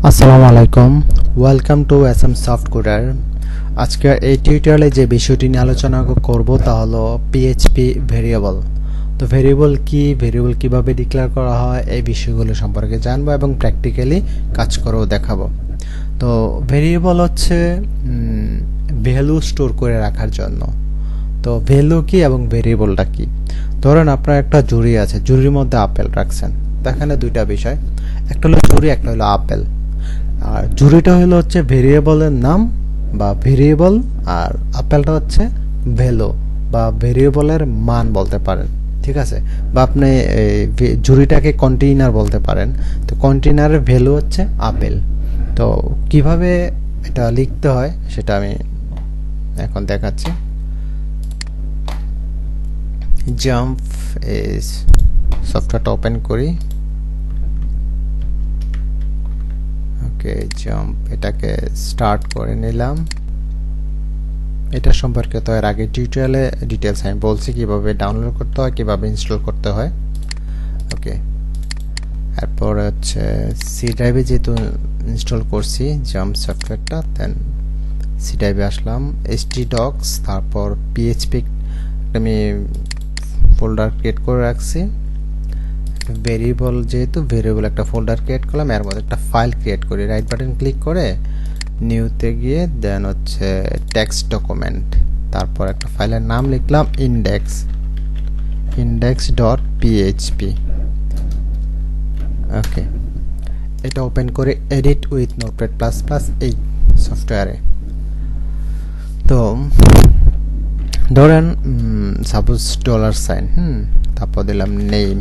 আসসালামু আলাইকুম, welcome to SM soft coder. আজকে এই টিউটোরিয়ালে যে বিষয়টি নিয়ে আলোচনা করব তা হলো পিএইচপি ভেরিয়েবল। তো ভেরিয়েবল কি, ভেরিয়েবল কিভাবে ডিক্লেয়ার করা হয়, এই বিষয়গুলো সম্পর্কে জানবো এবং প্র্যাকটিক্যালি কাজ করেও দেখাবো। তো ভেরিয়েবল হচ্ছে ভ্যালু স্টোর করে রাখার জন্য। তো ভ্যালু কি এবং ভেরিয়েবলটা কি? ধরেন আপনার একটা জুড়ি আছে, জুড়ির মধ্যে আপেল রাখছেন। তো এখানে দুইটা বিষয়, একটা হলো জুড়ি, একটা হলো আপেল। আর জুড়িটা হচ্ছে ভেরিয়েবলের নাম বা ভেরিয়েবল, আর আপেলটা হচ্ছে ভ্যালু বা ভেরিয়েবলের মান বলতে পারেন, ঠিক আছে। বা আপনি জুড়িটাকে কন্টেইনার বলতে পারেন। তো কন্টেইনারের ভ্যালু হচ্ছে আপেল। তো কিভাবে এটা লিখতে হয় সেটা আমি এখন দেখাচ্ছি। জাম্প এজ সফটওয়্যারটা ওপেন করি। ওকে, জাম্প এটাকে স্টার্ট করে নিলাম। এটা সম্পর্কে তো এর আগে টিউটোরিয়ালে ডিটেলস আমি বলছি কিভাবে ডাউনলোড করতে হয়, কিভাবে ইনস্টল করতে হয়। ওকে, এরপর হচ্ছে সি ড্রাইভে যেহেতু ইনস্টল করছি জাম্প সফটওয়্যারটা, দেন সি ড্রাইভে আসলাম, htdocs, তারপর পিএইচপি আমি ফোল্ডার ক্রিয়েট করে রাখছি। ভেরিয়েবল যেহেতু ভেরিয়েবল একটা ফোল্ডার ক্রিয়েট করলাম, এর মধ্যে একটা ফাইল ক্রিয়েট করি। রাইট বাটন ক্লিক করে নিউতে গিয়ে দেন হচ্ছে টেক্সট ডকুমেন্ট, তারপর একটা ফাইলের নাম লিখলাম index.php। ওকে, এটা ওপেন করে edit with notepad plus plus এই সফটওয়্যারে। তো ধরেন সাপোজ $, তারপর দিলাম নেম।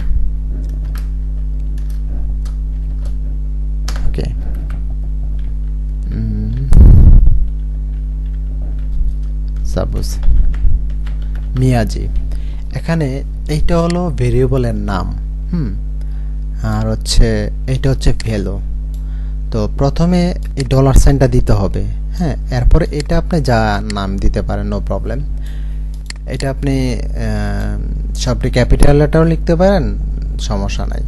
ওকে, সাপোজ মিয়াজি। এখানে এইটা হলো ভেরিয়েবলের নাম, আর হচ্ছে এটা হচ্ছে ভ্যালু। তো প্রথমে এই $সাইনটা দিতে হবে, হ্যাঁ। এরপরে এটা আপনি যা নাম দিতে পারেন, নো প্রবলেম। এটা আপনি সবটি ক্যাপিটাল লেটারও লিখতে পারেন, সমস্যা নাই।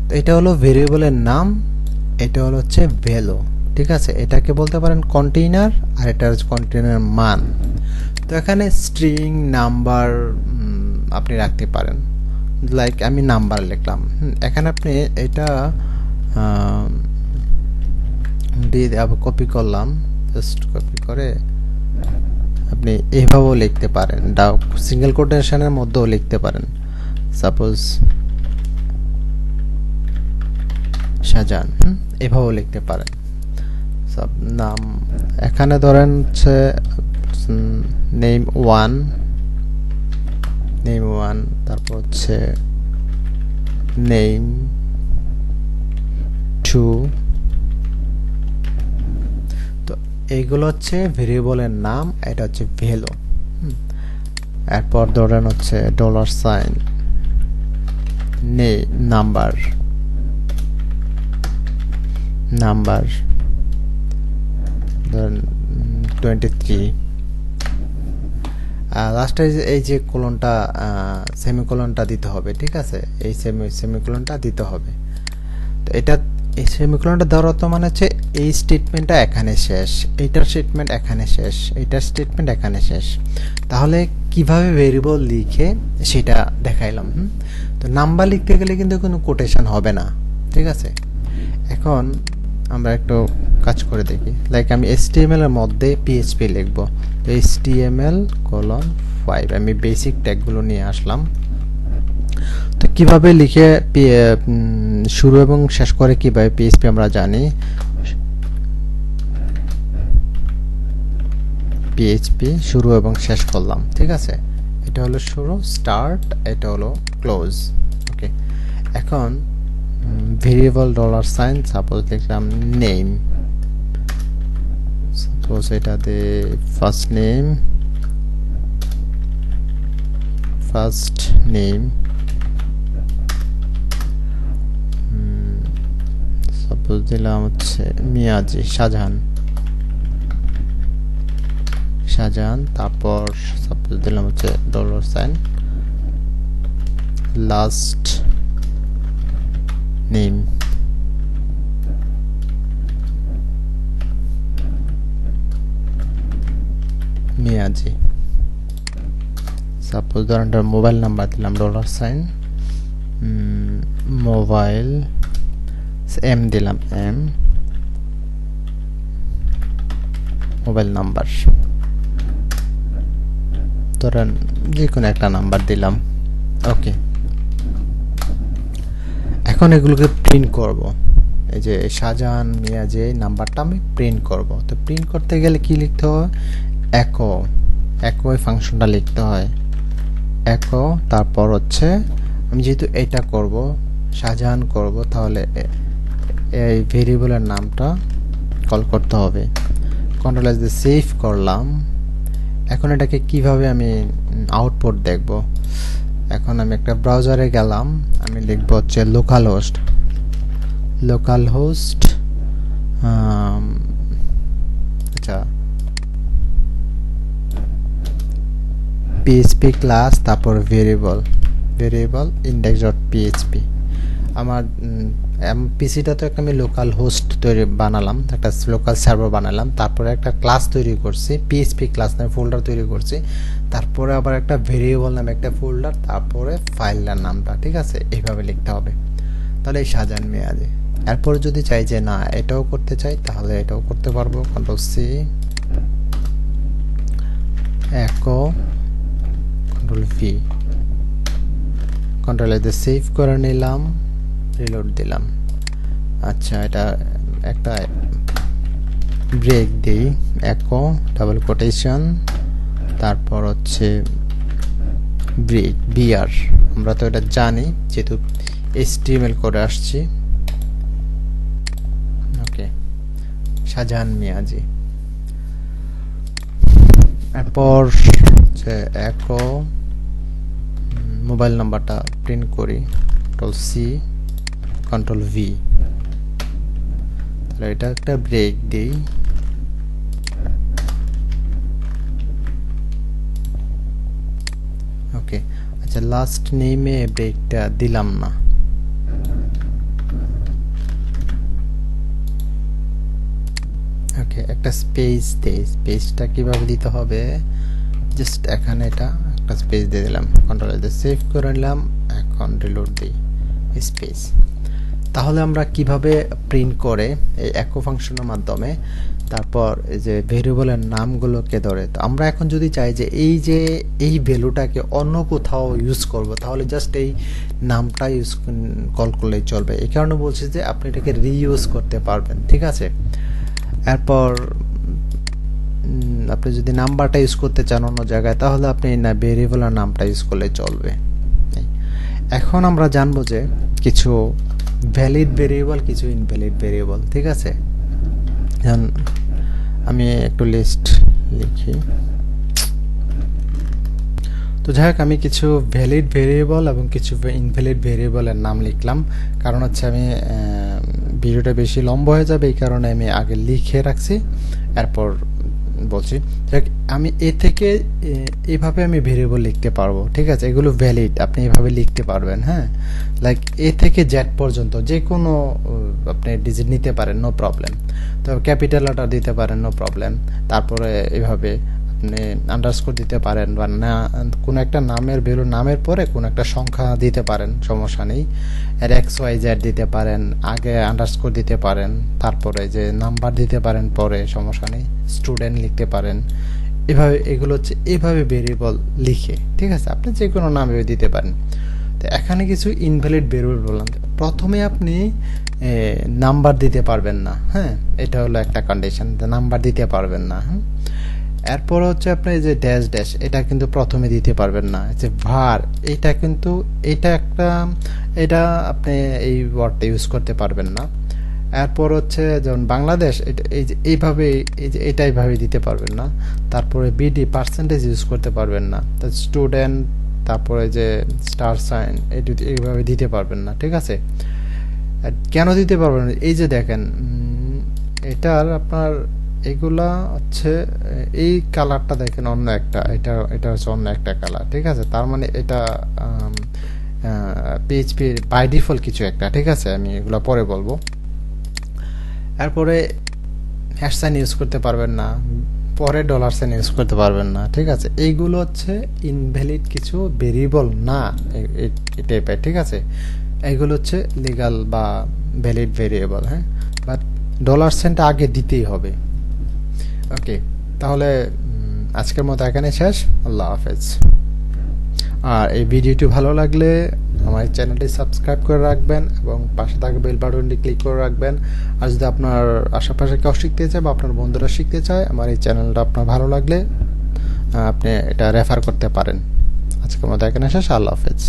তো এটা হলো ভেরিয়েবলের নাম, এটা হচ্ছে ভ্যালু, ঠিক আছে। এটাকে বলতে পারেন কন্টেইনার, আর এটা হচ্ছে কন্টেইনার মান। তো এখানে স্ট্রিং নাম্বার আপনি রাখতে পারেন, লাইক আমি নাম্বার লিখলাম। এখানে আপনি এটা দিয়ে আবার কপি করলাম, জাস্ট কপি করে আপনি এইভাবেও লিখতে পারেন, সিঙ্গেল কোটেশনের মধ্যেও লিখতে পারেন। সাপোজ শাহজাহান, এভাবেও লিখতে পারেন। সব নাম এখানে ধরেন হচ্ছে নেম ওয়ান, তারপর হচ্ছে নেম টু। তো এইগুলো হচ্ছে ভেরিয়েবলের নাম, এটা হচ্ছে ভ্যালু। এরপর ধরেন হচ্ছে $সাইন, নাম্বার ধরেন 23। লাস্টে এই যে কোলনটা, সেমিকোলনটা দিতে হবে, ঠিক আছে। এই সেমিকোলনটা দিতে হবে। তো এটা এই সেমিকোলনটা দেওয়ার অর্থ মানে হচ্ছে এই স্টেটমেন্টটা এখানে শেষ, এইটার স্টেটমেন্ট এখানে শেষ, এইটার স্টেটমেন্ট এখানে শেষ। তাহলে কিভাবে ভেরিয়েবল লিখে সেটা দেখাইলাম। তো নাম্বার লিখতে গেলে কিন্তু কোনো কোটেশন হবে না, ঠিক আছে। এখন আমরা একটু কাজ করে দেখি, লাইক আমি HTML এর মধ্যে PHP লিখব। তো HTML:5 আমি বেসিক ট্যাগগুলো নিয়ে আসলাম। তো কিভাবে লিখে শুরু এবং শেষ করে কিভাবে PHP আমরা জানি। PHP শুরু এবং শেষ করলাম, ঠিক আছে। এটা হলো শুরু, স্টার্ট, এটা হলো ক্লোজ। ওকে, এখন ভেরিয়েবল $সাইন, সাপোজ লিখলাম নেম, সাপোজ এটাতে ফার্স্ট নেম, সাপোজ দিলাম হচ্ছে মিয়াজি, শাহজাহান, তারপর সাপোজ দিলাম হচ্ছে $sign, last name. Miyaji. Suppose ধরেন মোবাইল নাম্বার দিলাম $, মোবাইল এম দিলাম, এম মোবাইল নাম্বার ধরেন যে কোনো একটা নাম্বার দিলাম। ওকে, এখন এগুলোকে প্রিন্ট করব। এই যে শাহজাহান মিয়া যে নাম্বারটা আমি প্রিন্ট করব। তো প্রিন্ট করতে গেলে কি লিখতে হয়? একো, একো এই ফাংশনটা লিখতে হয়। একো, তারপর হচ্ছে আমি যেহেতু এটা করব, শাহজাহান করব, তাহলে এই ভেরিয়েবলের নামটা কল করতে হবে। কন্ট্রোল এস দিয়ে সেভ করলাম। এখন এটাকে কিভাবে আমি আউটপুট দেখব? এখন আমি একটা ব্রাউজারে গেলাম, আমি লিখব হচ্ছে লোকাল হোস্ট, লোকাল হোস্ট আচ্ছা PHP ক্লাস, তারপর ভেরিয়েবল, ভেরিয়েবল index.php। আমার পিসিটা তো একটা আমি লোকাল হোস্ট তৈরি বানালাম, একটা লোকাল সার্ভার বানালাম, তারপরে একটা ক্লাস তৈরি করছি, PHP ক্লাস নামে ফোল্ডার তৈরি করছি, তারপরে আবার একটা ভেরিয়েবল নামে একটা ফোল্ডার, তারপরে ফাইলটার নামটা, ঠিক আছে? এইভাবে লিখতে হবে। তাহলে এই শাহজাহান মিয়াজি। এরপর যদি চাই যে না এটাও করতে চাই, তাহলে এটাও করতে পারবো। কন্ট্রোল সি, একো, কন্ট্রোল ভি, কন্ট্রোল এ সেভ করে নিলাম, রিলোড দিলাম। আচ্ছা, এটা একটা ব্রেক দিই, একো ডাবল কোটেশন, তারপর হচ্ছে ব্রেক বিআর। আমরা তো এটা জানি যেহেতু HTML করে আসছি। ওকে, শাহজাহান মিয়াজি। এরপর হচ্ছে একো মোবাইল নাম্বারটা প্রিন্ট করি, কন্ট্রোল সি, কন্ট্রোল ভি। তাহলে এটা একটা ব্রেক দিই। ওকে, আচ্ছা লাস্ট নেমে ব্রেকটা দিলাম না। ওকে, একটা স্পেস দেই। স্পেসটা কিভাবে দিতে হবে? জাস্ট এখানে এটা একটা স্পেস দিয়ে দিলাম, কন্ট্রোল দিয়ে সেভ করে নিলাম। এখন রিলোড দিই, স্পেস। তাহলে আমরা কিভাবে প্রিন্ট করে এই একো ফাংশনের মাধ্যমে তারপর এই যে ভেরিয়েবলের নামগুলোকে ধরে। তো আমরা এখন যদি চাই যে এই ভ্যালুটাকে অন্য কোথাও ইউজ করব, তাহলে জাস্ট এই নামটা ইউজ কল করলেই চলবে। এই কারণে বলছি যে আপনি এটাকে রিইউজ করতে পারবেন, ঠিক আছে? এরপর আপনি যদি নাম্বারটা ইউজ করতে চান অন্য জায়গায়, তাহলে আপনি না ভেরিয়েবলের নামটা ইউজ করলে চলবে। এখন আমরা জানবো যে কিছু ভ্যালিড ভেরিয়েবল, কিছু ইনভ্যালিড ভেরিয়েবল, ঠিক আছে? যেমন আমি একটু লিস্ট লিখি। তো যাই হোক, আমি কিছু ভ্যালিড ভেরিয়েবল এবং কিছু ইনভ্যালিড ভেরিয়েবলের নাম লিখলাম, কারণ হচ্ছে আমি ভিডিওটা বেশি লম্বা হয়ে যাবে, এই কারণে আমি আগে লিখে রাখছি, এরপর বলছি। আমি এ থেকে এভাবে আমি ভেরিয়েবল লিখতে পারবো, ঠিক আছে? এগুলো ভ্যালিড, আপনি এভাবে লিখতে পারবেন। হ্যাঁ, লাইক এ থেকে জেড পর্যন্ত যে কোনো আপনি ডিজিট নিতে পারেন, নো প্রবলেম। তো ক্যাপিটাল লেটার দিতে পারেন, নো প্রবলেম। তারপরে এভাবে আপনি আন্ডারস্কোর দিতে পারেন, বা না কোনো একটা নামের ভ্যালু, নামের পরে কোনো একটা সংখ্যা দিতে পারেন, সমস্যা নেই। এর XYZ দিতে পারেন, আগে আন্ডারস্কোর দিতে পারেন, তারপরে যে নাম্বার দিতে পারেন পরে, সমস্যা নেই। স্টুডেন্ট লিখতে পারেন। এভাবে এগুলো হচ্ছে এভাবে ভেরিয়েবল লিখে, ঠিক আছে? আপনি যে কোনো নাম দিতে পারেন। তো এখানে কিছু ইনভ্যালিড ভেরিয়েবল বললাম। প্রথমে আপনি নাম্বার দিতে পারবেন না, হ্যাঁ, এটা হলো একটা কন্ডিশন, নাম্বার দিতে পারবেন না। এরপর হচ্ছে আপনার এই যে ড্যাশ ড্যাশ, এটা কিন্তু প্রথমে দিতে পারবেন না। যে ভার, এটা কিন্তু এটা আপনি এই ওয়ার্ডটা ইউজ করতে পারবেন না। এরপর হচ্ছে যেমন বাংলাদেশ, এটা এই যে এইভাবে, এই যে এটা এইভাবে দিতে পারবেন না। তারপরে বিডি পার্সেন্টেজ ইউজ করতে পারবেন না। স্টুডেন্ট, তারপরে যে স্টার সাইন, এইভাবে দিতে পারবেন না, ঠিক আছে? কেন দিতে পারবেন? এই যে দেখেন, এটার আপনার এগুলা হচ্ছে এই কালারটা দেখেন অন্য একটা, এটা হচ্ছে অন্য একটা কালার, ঠিক আছে? তার মানে এটা PHP বাই ডিফল্ট কিছু একটা, ঠিক আছে? আমি এগুলো পরে বলবো। এরপরে হ্যাশ সাইন ইউজ করতে পারবেন না, পরে ডলার সাইন ইউজ করতে পারবেন না, ঠিক আছে। এইগুলো হচ্ছে ইনভ্যালিড কিছু ভেরিয়েবল না এই টাইপের, ঠিক আছে। এইগুলো হচ্ছে লিগাল বা ভ্যালিড ভেরিয়েবল, হ্যাঁ, বাট ডলার সাইনটা আগে দিতেই হবে। ওকে, তাহলে আজকের মতো এখানে শেষ। আল্লাহ হাফেজ। আর এই ভিডিওটি ভালো লাগলে আমার চ্যানেলটি সাবস্ক্রাইব করে রাখবেন এবং পাশে থাকা বেল বাটনটি ক্লিক করে রাখবেন। আর যদি আপনার আশেপাশে কেউ শিখতে চায় বা আপনার বন্ধুরা শিখতে চায়, আমার এই চ্যানেলটা আপনার ভালো লাগলে আপনি এটা রেফার করতে পারেন। আজকের মতো এখানে শেষ। আল্লাহ হাফেজ।